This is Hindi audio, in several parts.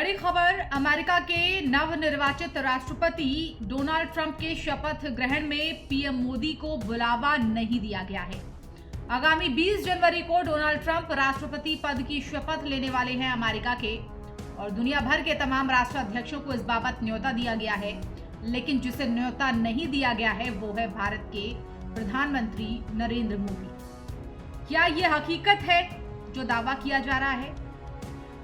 बड़ी खबर, अमेरिका के नवनिर्वाचित राष्ट्रपति डोनाल्ड ट्रंप के शपथ ग्रहण में पीएम मोदी को बुलावा नहीं दिया गया है। आगामी 20 जनवरी को डोनाल्ड ट्रंप राष्ट्रपति पद की शपथ लेने वाले हैं अमेरिका के, और दुनिया भर के तमाम राष्ट्राध्यक्षों को इस बाबत न्योता दिया गया है। लेकिन जिसे न्योता नहीं दिया गया है वो है भारत के प्रधानमंत्री नरेंद्र मोदी। क्या ये हकीकत है जो दावा किया जा रहा है?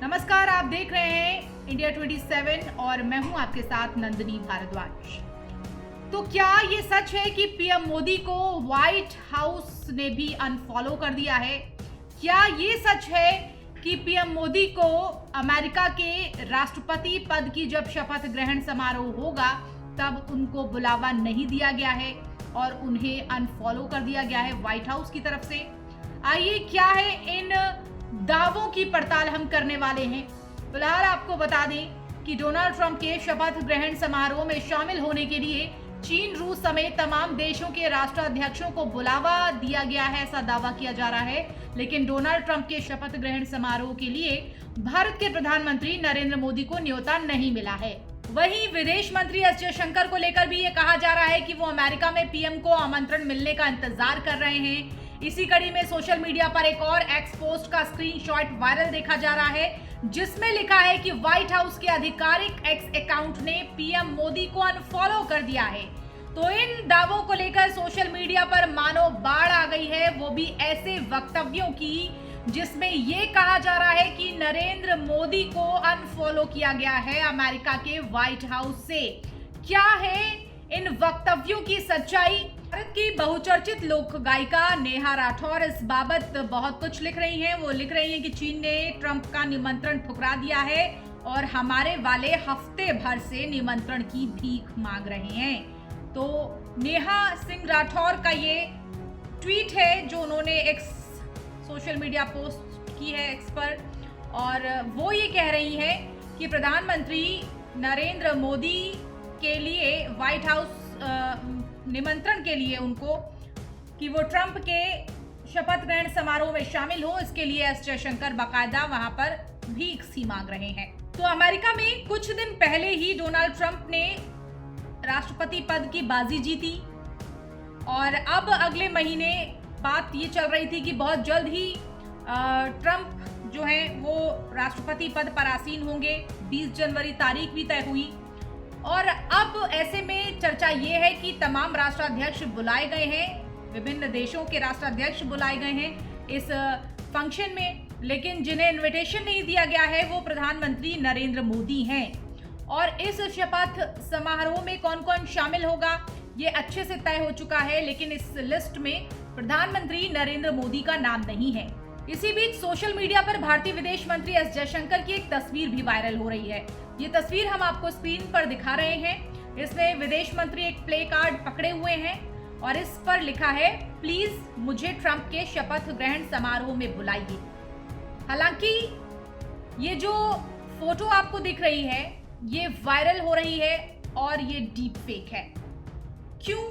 नमस्कार, आप देख रहे हैं इंडिया 27 और मैं हूं आपके साथ नंदिनी भारद्वाज। तो क्या ये सच है कि पीएम मोदी को व्हाइट हाउस ने भी अनफॉलो कर दिया है? क्या ये सच है कि पीएम मोदी को अमेरिका के राष्ट्रपति पद की जब शपथ ग्रहण समारोह होगा तब उनको बुलावा नहीं दिया गया है और उन्हें अनफॉलो कर दिया गया है व्हाइट हाउस की तरफ से? आइए, क्या है इन दावों की पड़ताल हम करने वाले हैं। फिलहाल आपको बता दें कि डोनाल्ड ट्रंप के शपथ ग्रहण समारोह में शामिल होने के लिए चीन, रूस समेत तमाम देशों के राष्ट्राध्यक्षों को बुलावा दिया गया है, ऐसा दावा किया जा रहा है। लेकिन डोनाल्ड ट्रंप के शपथ ग्रहण समारोह के लिए भारत के प्रधानमंत्री नरेंद्र मोदी को न्योता नहीं मिला है। वहीं विदेश मंत्री एस जयशंकर को लेकर भी ये कहा जा रहा है कि वो अमेरिका में पीएम को आमंत्रण मिलने का इंतजार कर रहे हैं। इसी कड़ी में सोशल मीडिया पर एक और एक्स पोस्ट का स्क्रीनशॉट वायरल देखा जा रहा है, जिसमें लिखा है कि व्हाइट हाउस के आधिकारिक एक्स अकाउंट ने पीएम मोदी को अनफॉलो कर दिया है। तो इन दावों को लेकर सोशल मीडिया पर मानो बाढ़ आ गई है, वो भी ऐसे वक्तव्यों की जिसमें ये कहा जा रहा है कि नरेंद्र मोदी को अनफॉलो किया गया है अमेरिका के व्हाइट हाउस से। क्या है इन वक्तव्यों की सच्चाई? भारत की बहुचर्चित लोक गायिका नेहा राठौर इस बाबत बहुत कुछ लिख रही हैं। वो लिख रही हैं कि चीन ने ट्रंप का निमंत्रण ठुकरा दिया है और हमारे वाले हफ्ते भर से निमंत्रण की भीख मांग रहे हैं। तो नेहा सिंह राठौर का ये ट्वीट है जो उन्होंने एक सोशल मीडिया पोस्ट की है एक्स पर, और वो ये कह रही है कि प्रधानमंत्री नरेंद्र मोदी के लिए व्हाइट हाउस निमंत्रण के लिए उनको कि वो ट्रंप के शपथ ग्रहण समारोह में शामिल हो, इसके लिए एस जयशंकर बाकायदा वहां पर भीख सी मांग रहे हैं। तो अमेरिका में कुछ दिन पहले ही डोनाल्ड ट्रंप ने राष्ट्रपति पद की बाजी जीती और अब अगले महीने बात ये चल रही थी कि बहुत जल्द ही ट्रंप जो है वो राष्ट्रपति पद पर आसीन होंगे। 20 जनवरी तारीख भी तय हुई और अब ऐसे में चर्चा ये है कि तमाम राष्ट्राध्यक्ष बुलाए गए हैं, विभिन्न देशों के राष्ट्राध्यक्ष बुलाए गए हैं इस फंक्शन में, लेकिन जिन्हें इनविटेशन नहीं दिया गया है वो प्रधानमंत्री नरेंद्र मोदी हैं। और इस शपथ समारोह में कौन कौन शामिल होगा ये अच्छे से तय हो चुका है, लेकिन इस लिस्ट में प्रधानमंत्री नरेंद्र मोदी का नाम नहीं है। इसी बीच सोशल मीडिया पर भारतीय विदेश मंत्री एस जयशंकर की एक तस्वीर भी वायरल हो रही है। ये तस्वीर हम आपको स्क्रीन पर दिखा रहे हैं। इसमें विदेश मंत्री एक प्ले कार्ड पकड़े हुए हैं और इस पर लिखा है, प्लीज मुझे ट्रंप के शपथ ग्रहण समारोह में बुलाइए। हालांकि ये जो फोटो आपको दिख रही है ये वायरल हो रही है और ये डीप फेक है। क्यों?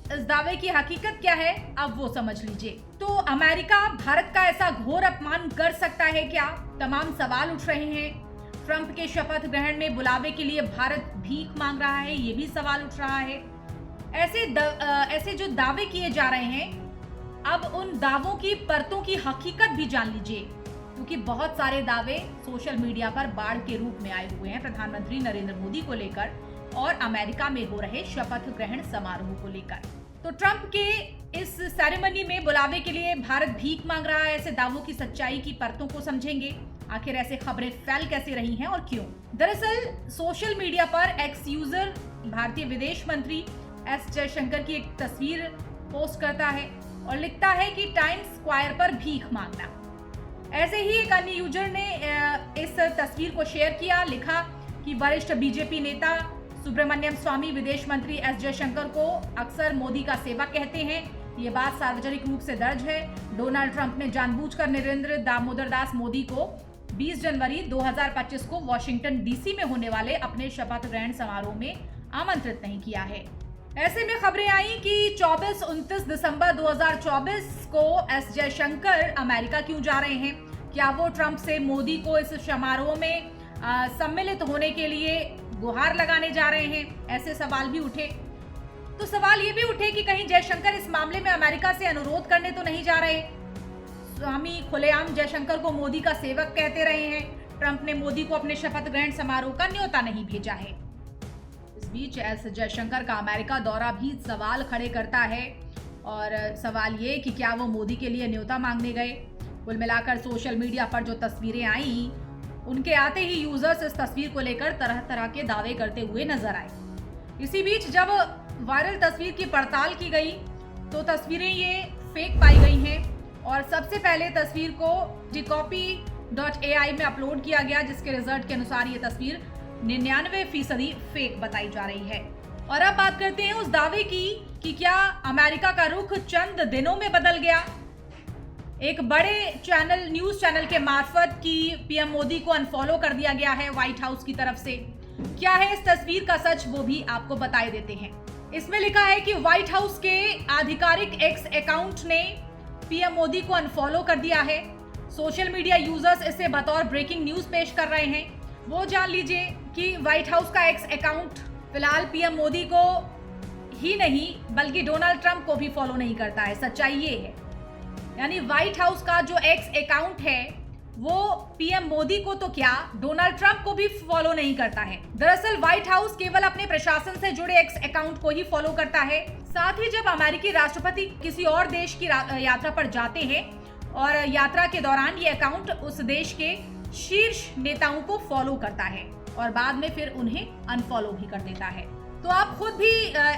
इस दावे की हकीकत क्या है अब वो समझ लीजिए। तो अमेरिका भारत का ऐसा घोर अपमान कर सकता है क्या? तमाम सवाल उठ रहे हैं। ट्रंप के शपथ ग्रहण में बुलावे के लिए भारत भीख मांग रहा है, ये भी सवाल उठ रहा है। ऐसे जो दावे किए जा रहे हैं, अब उन दावों की परतों की हकीकत भी जान लीजिए, क्योंकि बहुत सारे दावे सोशल मीडिया पर बाढ़ के रूप में आए हुए हैं प्रधानमंत्री नरेंद्र मोदी को लेकर और अमेरिका में हो रहे शपथ ग्रहण समारोह को लेकर। तो ट्रंप के इस सेरेमनी में बुलावे के लिए भारत भीख मांग रहा है, ऐसे दावों की सच्चाई की परतों को समझेंगे। आखिर ऐसे खबरें फैल कैसे रही हैं और क्यों? दरअसल सोशल मीडिया पर एक्स यूजर भारतीय विदेश मंत्री एस जयशंकर की एक तस्वीर पोस्ट करता है और लिखता है कि टाइम्स स्क्वायर पर भीख मांगना। ऐसे ही एक अन्य यूजर ने इस तस्वीर को शेयर किया, लिखा कि वरिष्ठ बीजेपी नेता सुब्रमण्यम स्वामी विदेश मंत्री एस जयशंकर को अक्सर मोदी का सेवक कहते हैं। ये बात सार्वजनिक रूप से दर्ज है। डोनाल्ड ट्रंप ने जानबूझकर नरेंद्र दामोदर दास मोदी को 20 जनवरी 2025 को वॉशिंगटन डीसी में होने वाले अपने शपथ ग्रहण समारोह में आमंत्रित नहीं किया है। ऐसे में खबरें आई कि 24-29 दिसंबर 2024 को एस जयशंकर अमेरिका क्यों जा रहे हैं? क्या वो ट्रंप से मोदी को इस समारोह में सम्मिलित होने के लिए गुहार लगाने जा रहे हैं, ऐसे सवाल भी उठे। तो सवाल ये भी उठे कि कहीं जयशंकर इस मामले में अमेरिका से अनुरोध करने तो नहीं जा रहे। स्वामी खुलेआम जयशंकर को मोदी का सेवक कहते रहे हैं। ट्रंप ने मोदी को अपने शपथ ग्रहण समारोह का न्योता नहीं भेजा है। इस बीच एस जयशंकर का अमेरिका दौरा भी सवाल खड़े करता है, और सवाल ये कि क्या वो मोदी के लिए न्योता मांगने गए। कुल मिलाकर सोशल मीडिया पर जो तस्वीरें आई, उनके आते ही यूजर्स इस तस्वीर को लेकर तरह तरह के दावे करते हुए नजर आए। इसी बीच जब वायरल तस्वीर की पड़ताल की गई तो तस्वीरें ये फेक पाई गई हैं, और सबसे पहले तस्वीर को gcopy.ai में अपलोड किया गया, जिसके रिजल्ट के अनुसार ये तस्वीर 99% फेक बताई जा रही है। और अब बात करते हैं उस दावे की कि क्या अमेरिका का रुख चंद दिनों में बदल गया। एक बड़े न्यूज चैनल के मार्फत कि पीएम मोदी को अनफॉलो कर दिया गया है व्हाइट हाउस की तरफ से। क्या है इस तस्वीर का सच, वो भी आपको बताए देते हैं। इसमें लिखा है कि व्हाइट हाउस के आधिकारिक एक्स अकाउंट ने पीएम मोदी को अनफॉलो कर दिया है। सोशल मीडिया यूजर्स इसे बतौर ब्रेकिंग न्यूज पेश कर रहे हैं। वो जान लीजिए कि व्हाइट हाउस का एक्स अकाउंट फिलहाल पीएम मोदी को ही नहीं बल्कि डोनाल्ड ट्रंप को भी फॉलो नहीं करता है। सच्चाई ये है, यानी व्हाइट हाउस का जो एक्स अकाउंट है वो पीएम मोदी को तो क्या, डोनाल्ड ट्रंप को भी फॉलो नहीं करता है। दरअसल व्हाइट हाउस केवल अपने प्रशासन से जुड़े एक्स अकाउंट को ही फॉलो करता है। साथ ही जब अमेरिकी राष्ट्रपति किसी और देश की यात्रा पर जाते हैं और यात्रा के दौरान ये अकाउंट उस देश के शीर्ष नेताओं को फॉलो करता है और बाद में फिर उन्हें अनफॉलो भी कर देता है। तो आप खुद भी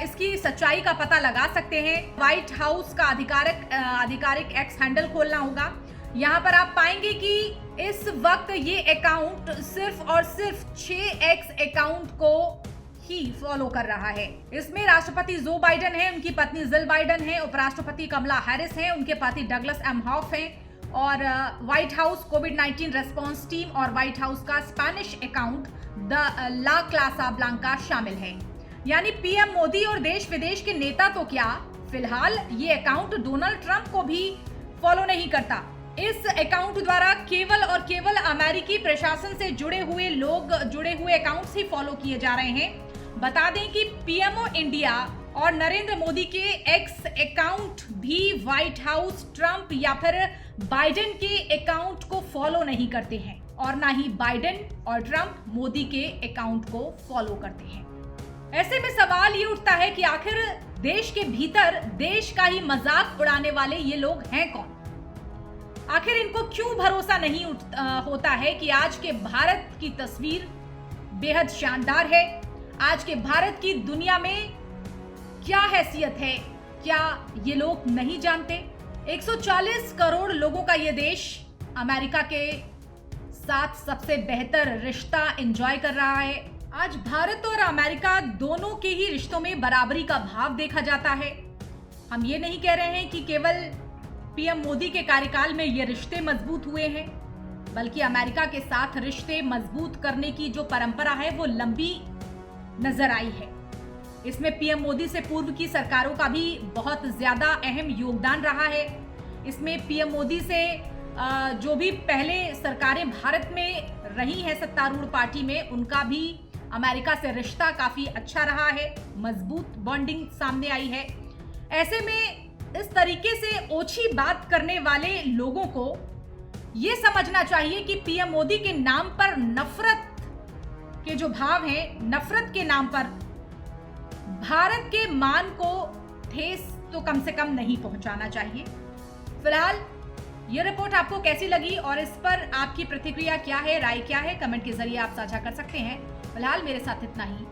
इसकी सच्चाई का पता लगा सकते हैं। व्हाइट हाउस का आधिकारिक एक्स हैंडल खोलना होगा। यहाँ पर आप पाएंगे कि इस वक्त ये अकाउंट सिर्फ और सिर्फ 6 एक्स अकाउंट को ही फॉलो कर रहा है। इसमें राष्ट्रपति जो बाइडेन है, उनकी पत्नी जिल बाइडेन है, उपराष्ट्रपति कमला हैरिस हैं, उनके पति डगलस एम हॉफ हैं, और व्हाइट हाउस कोविड-19 रेस्पॉन्स टीम और व्हाइट हाउस का स्पेनिश अकाउंट द ला क्लासा ब्लांका शामिल है। यानी पीएम मोदी और देश विदेश के नेता तो क्या, फिलहाल ये अकाउंट डोनाल्ड ट्रंप को भी फॉलो नहीं करता। इस अकाउंट द्वारा केवल और केवल अमेरिकी प्रशासन से जुड़े हुए अकाउंट्स ही फॉलो किए जा रहे हैं। बता दें कि पीएमओ इंडिया और नरेंद्र मोदी के एक्स अकाउंट भी व्हाइट हाउस ट्रंप या फिर बाइडेन के अकाउंट को फॉलो नहीं करते हैं, और ना ही बाइडेन और ट्रंप मोदी के अकाउंट को फॉलो करते हैं। ऐसे में सवाल ये उठता है कि आखिर देश के भीतर देश का ही मजाक उड़ाने वाले ये लोग हैं कौन। आखिर इनको क्यों भरोसा नहीं होता है कि आज के भारत की तस्वीर बेहद शानदार है। आज के भारत की दुनिया में क्या हैसियत है, क्या ये लोग नहीं जानते। 140 करोड़ लोगों का ये देश अमेरिका के साथ सबसे बेहतर रिश्ता एंजॉय कर रहा है। आज भारत और अमेरिका दोनों के ही रिश्तों में बराबरी का भाव देखा जाता है। हम ये नहीं कह रहे हैं कि केवल पीएम मोदी के कार्यकाल में ये रिश्ते मजबूत हुए हैं, बल्कि अमेरिका के साथ रिश्ते मजबूत करने की जो परंपरा है वो लंबी नजर आई है। इसमें पीएम मोदी से पूर्व की सरकारों का भी बहुत ज्यादा अहम योगदान रहा है। इसमें पीएम मोदी से जो भी पहले सरकारें भारत में रही हैं सत्तारूढ़ पार्टी में, उनका भी अमेरिका से रिश्ता काफी अच्छा रहा है, मजबूत बॉन्डिंग सामने आई है। ऐसे में इस तरीके से ओछी बात करने वाले लोगों को ये समझना चाहिए कि पीएम मोदी के नाम पर नफरत के जो भाव हैं, नफरत के नाम पर भारत के मान को ठेस तो कम से कम नहीं पहुंचाना चाहिए। फिलहाल ये रिपोर्ट आपको कैसी लगी और इस पर आपकी प्रतिक्रिया क्या है, राय क्या है, कमेंट के जरिए आप साझा कर सकते हैं। फिलहाल मेरे साथ इतना ही।